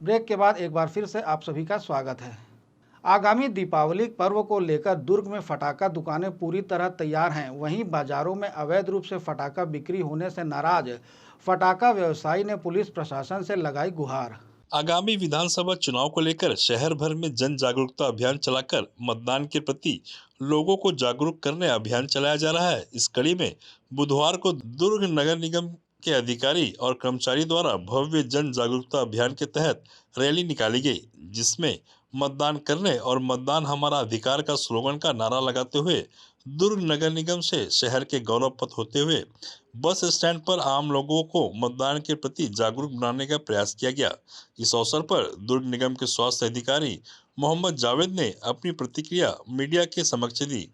[SPEAKER 1] Break के बाद एक बार फिर से आप सभी का स्वागत है। आगामी दीपावली पर्व को लेकर दुर्ग में फटाका दुकानें पूरी तरह तैयार हैं। वहीं बाजारों में अवैध रूप से फटाका बिक्री होने से नाराज फटाका व्यवसायी ने पुलिस प्रशासन से लगाई गुहार।
[SPEAKER 12] आगामी विधानसभा चुनाव को लेकर शहर भर में जन जागरूकता अभियान चलाकर मतदान के प्रति लोगों को जागरूक करने अभियान चलाया जा रहा है। इस कड़ी में बुधवार को दुर्ग नगर निगम के अधिकारी और कर्मचारी द्वारा भव्य जन जागरूकता अभियान के तहत रैली निकाली गई, जिसमें मतदान करने और मतदान हमारा अधिकार का स्लोगन का नारा लगाते हुए दुर्ग नगर निगम से शहर के गौरव पथ होते हुए बस स्टैंड पर आम लोगों को मतदान के प्रति जागरूक बनाने का प्रयास किया गया। इस अवसर पर दुर्ग निगम के स्वास्थ्य अधिकारी मोहम्मद जावेद ने अपनी प्रतिक्रिया मीडिया के समक्ष दी।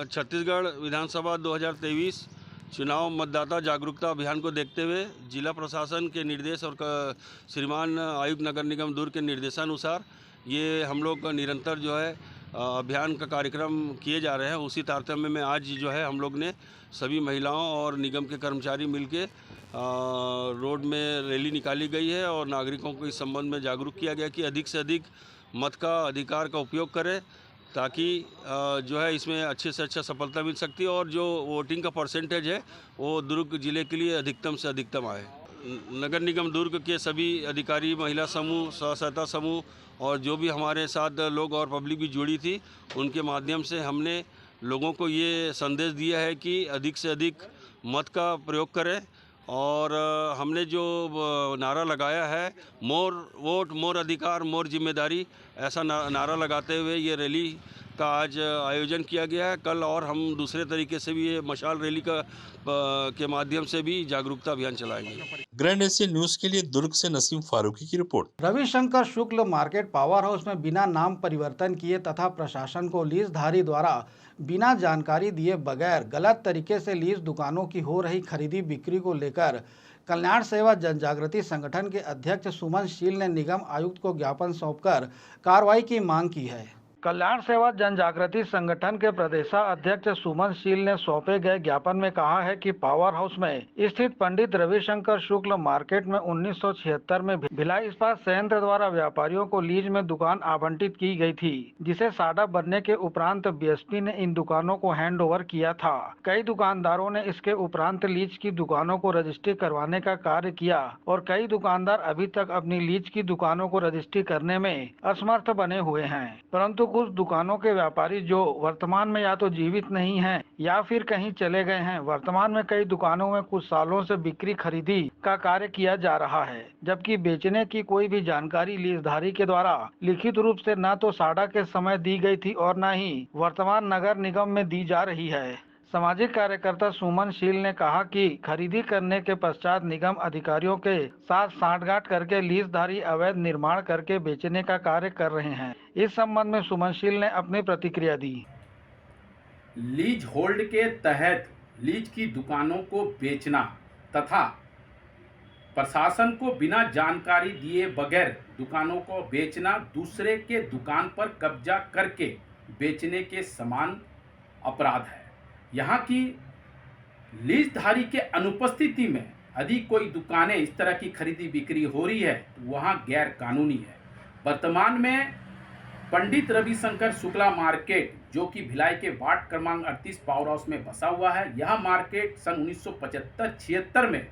[SPEAKER 15] छत्तीसगढ़ विधानसभा 2023 चुनाव मतदाता जागरूकता अभियान को देखते हुए जिला प्रशासन के निर्देश और श्रीमान आयुक्त नगर निगम दुर्ग के निर्देशानुसार ये हम लोग निरंतर जो है अभियान का कार्यक्रम किए जा रहे हैं, उसी तारतम्य में आज जो है हम लोग ने सभी महिलाओं और निगम के कर्मचारी मिलके रोड में रैली निकाली गई है और नागरिकों को इस संबंध में जागरूक किया गया कि अधिक से अधिक मत का अधिकार का उपयोग करें, ताकि जो है इसमें अच्छे से अच्छा सफलता मिल सकती है और जो वोटिंग का परसेंटेज है वो दुर्ग जिले के लिए अधिकतम से अधिकतम आए। नगर निगम दुर्ग के सभी अधिकारी, महिला समूह, स्व सहायता समूह और जो भी हमारे साथ लोग और पब्लिक भी जुड़ी थी, उनके माध्यम से हमने लोगों को ये संदेश दिया है कि अधिक से अधिक मत का प्रयोग करें। और हमने जो नारा लगाया है, मोर वोट मोर अधिकार मोर जिम्मेदारी, ऐसा नारा लगाते हुए ये रैली का आज आयोजन किया गया है। कल और हम दूसरे तरीके से भी ये मशाल रैली के माध्यम से भी जागरूकता अभियान चलाएंगे।
[SPEAKER 12] ग्रैंड एशिया न्यूज के लिए दुर्ग से नसीम फारूकी की report.
[SPEAKER 1] Ravishankar Shukla market power house में बिना नाम परिवर्तन किए तथा प्रशासन को लीजधारी द्वारा बिना जानकारी दिए बगैर गलत तरीके से लीज दुकानों की हो रही खरीदी बिक्री को लेकर कल्याण सेवा जनजागृति संगठन के अध्यक्ष सुमन शील ने निगम आयुक्त को ज्ञापन सौंपकर कार्रवाई की मांग की है। कल्याण सेवा जनजागृति संगठन के प्रदेशाध्यक्ष सुमन शील ने सौंपे गए ज्ञापन में कहा है कि पावर हाउस में स्थित पंडित रविशंकर शुक्ल मार्केट में 1976 में भिलाई इस्पात संयंत्र द्वारा व्यापारियों को लीज में दुकान आवंटित की गई थी, जिसे साडा बनने के उपरांत बीएसपी ने इन दुकानों को हैंड ओवर किया था। कई दुकानदारों ने इसके उपरांत लीज की दुकानों को रजिस्ट्री करवाने का कार्य किया और कई दुकानदार अभी तक अपनी लीज की दुकानों को रजिस्ट्री करने में असमर्थ बने हुए हैं। परंतु कुछ दुकानों के व्यापारी जो वर्तमान में या तो जीवित नहीं हैं या फिर कहीं चले गए हैं। वर्तमान में कई दुकानों में कुछ सालों से बिक्री खरीदी का कार्य किया जा रहा है, जबकि बेचने की कोई भी जानकारी लीजधारी के द्वारा लिखित रूप से न तो साडा के समय दी गई थी और न ही वर्तमान नगर निगम में दी जा रही है। सामाजिक कार्यकर्ता सुमन शील ने कहा कि खरीदी करने के पश्चात निगम अधिकारियों के साथ सांठगांठ करके लीजधारी अवैध निर्माण करके बेचने का कार्य कर रहे हैं। इस संबंध में सुमन शील ने अपनी प्रतिक्रिया दी।
[SPEAKER 16] लीज होल्ड के तहत लीज की दुकानों को बेचना तथा प्रशासन को बिना जानकारी दिए बगैर दुकानों को बेचना दूसरे के दुकान पर कब्जा करके बेचने के समान अपराध है। यहाँ की लीजधारी के अनुपस्थिति में यदि कोई दुकानें इस तरह की खरीदी बिक्री हो रही है तो वहाँ गैर कानूनी है। वर्तमान में पंडित रविशंकर शुक्ला मार्केट जो कि भिलाई के वार्ड क्रमांक 38 पावर हाउस में बसा हुआ है, यह मार्केट सन 1975-76 में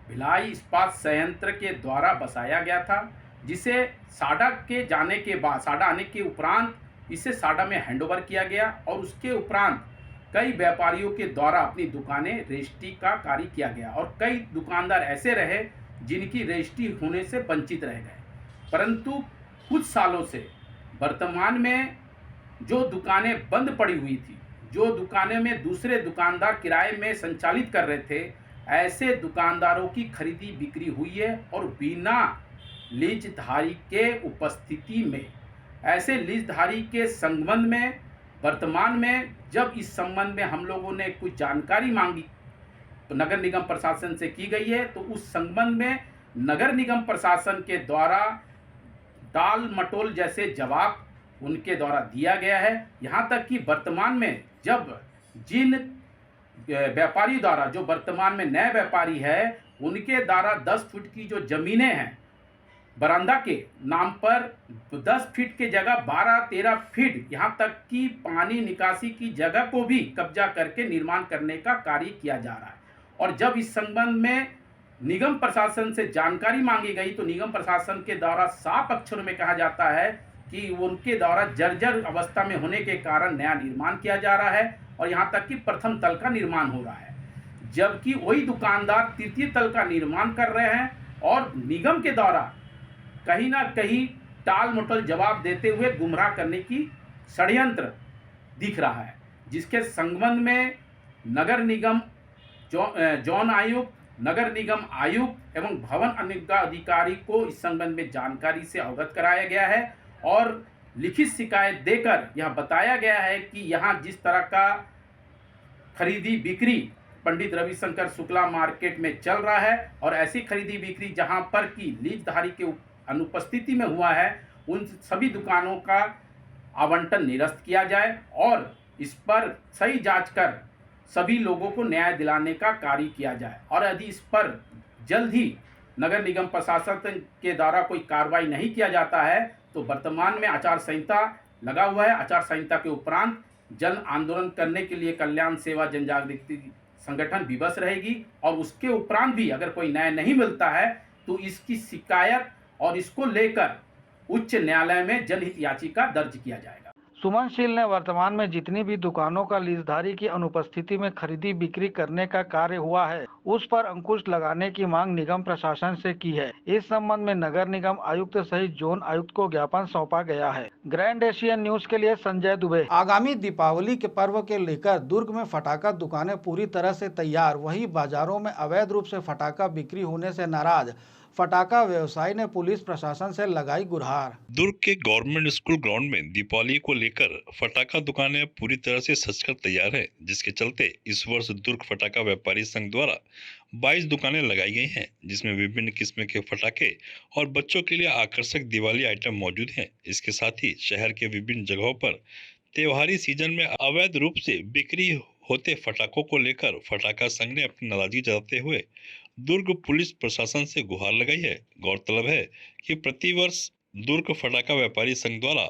[SPEAKER 16] भिलाई इस्पात संयंत्र के द्वारा बसाया गया था, जिसे साडा के जाने के बाद, साडा आने के उपरांत इसे साडा में हैंडओवर किया गया और उसके उपरांत कई व्यापारियों के द्वारा अपनी दुकानें रजिस्ट्री का कार्य किया गया और कई दुकानदार ऐसे रहे जिनकी रजिस्ट्री होने से वंचित रह गए। परंतु कुछ सालों से वर्तमान में जो दुकानें बंद पड़ी हुई थी, जो दुकानें में दूसरे दुकानदार किराए में संचालित कर रहे थे, ऐसे दुकानदारों की खरीदी बिक्री हुई है और बिना लीजधारी के उपस्थिति में। ऐसे लीजधारी के संबंध में वर्तमान में जब इस संबंध में हम लोगों ने कुछ जानकारी मांगी तो नगर निगम प्रशासन से की गई है, तो उस संबंध में नगर निगम प्रशासन के द्वारा टाल मटोल जैसे जवाब उनके द्वारा दिया गया है। यहाँ तक कि वर्तमान में जब जिन व्यापारी द्वारा, जो वर्तमान में नए व्यापारी है, उनके द्वारा 10 फुट की जो जमीनें हैं बरामदा के नाम पर 10 फीट के जगह 12-13 फीट, यहाँ तक कि पानी निकासी की जगह को भी कब्जा करके निर्माण करने का कार्य किया जा रहा है। और जब इस संबंध में निगम प्रशासन से जानकारी मांगी गई तो निगम प्रशासन के द्वारा साफ अक्षरों में कहा जाता है कि उनके द्वारा जर्जर अवस्था में होने के कारण नया निर्माण किया जा रहा है और यहाँ तक कि प्रथम तल का निर्माण हो रहा है, जबकि वही दुकानदार तृतीय तल का निर्माण कर रहे हैं और निगम के द्वारा कहीं ना कहीं टाल मटोल जवाब देते हुए गुमराह करने की षड्यंत्र दिख रहा है, जिसके संबंध में नगर निगम जोन आयुक्त, नगर निगम आयुक्त एवं भवन अधिकारी को इस संबंध में जानकारी से अवगत कराया गया है और लिखित शिकायत देकर यह बताया गया है कि यहाँ जिस तरह का खरीदी बिक्री पंडित रविशंकर शुक्ला मार्केट में चल रहा है और ऐसी खरीदी बिक्री जहाँ पर कि लीजधारी के अनुपस्थिति में हुआ है, उन सभी दुकानों का आवंटन निरस्त किया जाए और इस पर सही जांच कर सभी लोगों को न्याय दिलाने का कार्य किया जाए। और यदि इस पर जल्द ही नगर निगम प्रशासन के द्वारा कोई कार्रवाई नहीं किया जाता है तो वर्तमान में आचार संहिता लगा हुआ है। आचार संहिता के उपरांत जन आंदोलन करने के लिए कल्याण सेवा जन जागृति संगठन विवश रहेगी और उसके उपरांत भी अगर कोई न्याय नहीं मिलता है तो इसकी शिकायत और इसको लेकर उच्च न्यायालय में जनहित याचिका दर्ज किया जाएगा।
[SPEAKER 1] सुमन शील ने वर्तमान में जितनी भी दुकानों का लीजधारी की अनुपस्थिति में खरीदी बिक्री करने का कार्य हुआ है उस पर अंकुश लगाने की मांग निगम प्रशासन से की है। इस संबंध में नगर निगम आयुक्त सहित जोन आयुक्त को ज्ञापन सौंपा गया है। ग्रैंड एशियन न्यूज के लिए संजय दुबे। आगामी दीपावली के पर्व के लेकर दुर्ग में फटाखा दुकानें पूरी तरह से तैयार, वहीं बाजारों में अवैध रूप से फटाखा बिक्री होने से नाराज फटाखा व्यवसायी ने पुलिस प्रशासन से लगाई गुहार।
[SPEAKER 12] दुर्ग के गवर्नमेंट स्कूल ग्राउंड में दीपावली को लेकर फटाखा दुकानें पूरी तरह से सजकर तैयार है, जिसके चलते इस वर्ष दुर्ग फटाखा व्यापारी संघ द्वारा 22 दुकानें लगाई गई हैं, जिसमें विभिन्न किस्म के फटाखे और बच्चों के लिए आकर्षक दिवाली आइटम मौजूद हैं। इसके साथ ही शहर के विभिन्न जगहों पर त्योहारी सीजन में अवैध रूप से बिक्री होते फटाखों को लेकर फटाखा संघ ने अपनी नाराजगी जताते हुए दुर्ग पुलिस प्रशासन से गुहार लगाई है। गौरतलब है कि प्रतिवर्ष दुर्ग फटाखा व्यापारी संघ द्वारा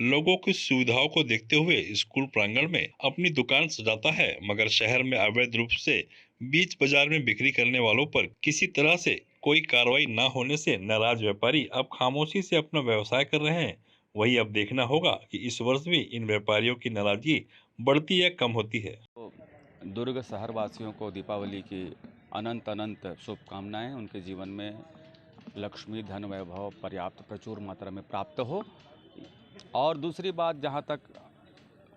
[SPEAKER 12] लोगों की सुविधाओं को देखते हुए स्कूल प्रांगण में अपनी दुकान सजाता है, मगर शहर में अवैध रूप से बीच बाजार में बिक्री करने वालों पर किसी तरह से कोई कार्रवाई न होने से नाराज व्यापारी अब खामोशी से अपना व्यवसाय कर रहे हैं। वही अब देखना होगा कि इस वर्ष भी इन व्यापारियों की नाराजगी बढ़ती या कम होती है।
[SPEAKER 17] दुर्ग शहर वासियों को दीपावली की अनंत अनंत शुभकामनाएं, उनके जीवन में लक्ष्मी धन वैभव पर्याप्त प्रचुर मात्रा में प्राप्त हो। और दूसरी बात, जहां तक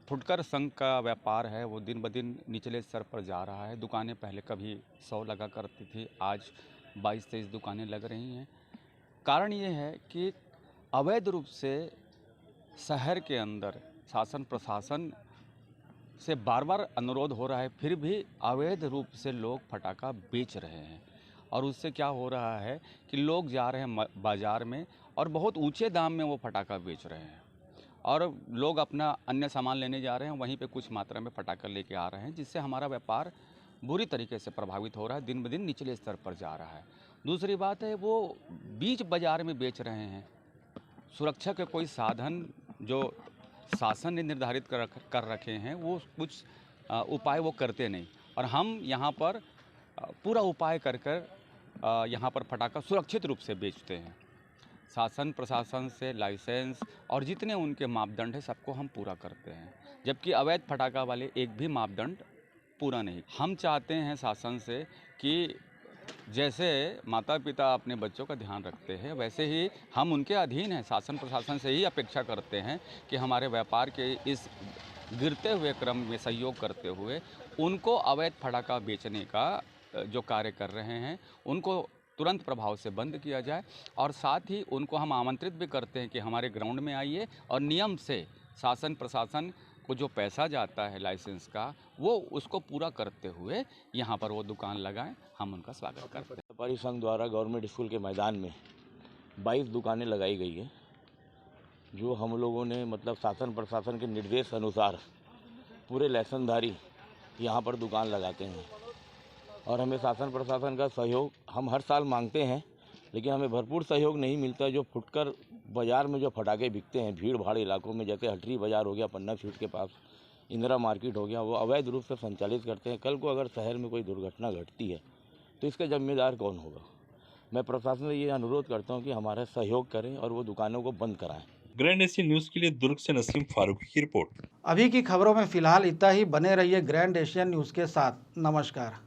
[SPEAKER 17] फुटकर संघ का व्यापार है वो दिन ब दिन निचले स्तर पर जा रहा है। दुकानें पहले कभी 100 लगा करती थी, आज 22-23 दुकानें लग रही हैं। कारण ये है कि अवैध रूप से शहर के अंदर शासन प्रशासन से बार बार अनुरोध हो रहा है, फिर भी अवैध रूप से लोग फटाखा बेच रहे हैं। और उससे क्या हो रहा है कि लोग जा रहे हैं बाज़ार में और बहुत ऊंचे दाम में वो फटाखा बेच रहे हैं और लोग अपना अन्य सामान लेने जा रहे हैं, वहीं पे कुछ मात्रा में फटाखा लेके आ रहे हैं, जिससे हमारा व्यापार बुरी तरीके से प्रभावित हो रहा है, दिन ब दिन निचले स्तर पर जा रहा है। दूसरी बात है, वो बीच बाज़ार में बेच रहे हैं। सुरक्षा के कोई साधन जो शासन ने निर्धारित कर रखे हैं वो कुछ उपाय वो करते नहीं, और हम यहाँ पर पूरा उपाय कर यहाँ पर फटाखा सुरक्षित रूप से बेचते हैं। शासन प्रशासन से लाइसेंस और जितने उनके मापदंड है सबको हम पूरा करते हैं, जबकि अवैध फटाखा वाले एक भी मापदंड पूरा नहीं। हम चाहते हैं शासन से कि जैसे माता पिता अपने बच्चों का ध्यान रखते हैं, वैसे ही हम उनके अधीन हैं। शासन प्रशासन से ही अपेक्षा करते हैं कि हमारे व्यापार के इस गिरते हुए क्रम में सहयोग करते हुए उनको अवैध फटाखा बेचने का जो कार्य कर रहे हैं उनको तुरंत प्रभाव से बंद किया जाए। और साथ ही उनको हम आमंत्रित भी करते हैं कि हमारे ग्राउंड में आइए और नियम से शासन प्रशासन को जो पैसा जाता है लाइसेंस का वो उसको पूरा करते हुए यहाँ पर वो दुकान लगाएं। हम उनका स्वागत करते हैं।
[SPEAKER 18] व्यापारी संघ द्वारा गवर्नमेंट स्कूल के मैदान में 22 दुकानें लगाई गई है, जो हम लोगों ने मतलब शासन प्रशासन के निर्देश अनुसार पूरे लाइसेंसधारी यहाँ पर दुकान लगाते हैं। और हमें शासन प्रशासन का सहयोग हम हर साल मांगते हैं, लेकिन हमें भरपूर सहयोग नहीं मिलता। जो फुटकर बाज़ार में जो फटाखे बिकते हैं भीड़ भाड़ इलाकों में, जैसे हटरी बाज़ार हो गया, पन्ना फीट के पास इंदिरा मार्केट हो गया, वो अवैध रूप से संचालित करते हैं। कल को अगर शहर में कोई दुर्घटना घटती है तो इसका जिम्मेदार कौन होगा? मैं प्रशासन से ये अनुरोध करता हूँ कि हमारा सहयोग करें और वो दुकानों को बंद कराएं।
[SPEAKER 12] ग्रैंड एशियन न्यूज के लिए दुर्ग से नसीम फारूकी की रिपोर्ट।
[SPEAKER 1] अभी की खबरों में फिलहाल इतना ही। बने रहिए ग्रैंड एशियन न्यूज के साथ। नमस्कार।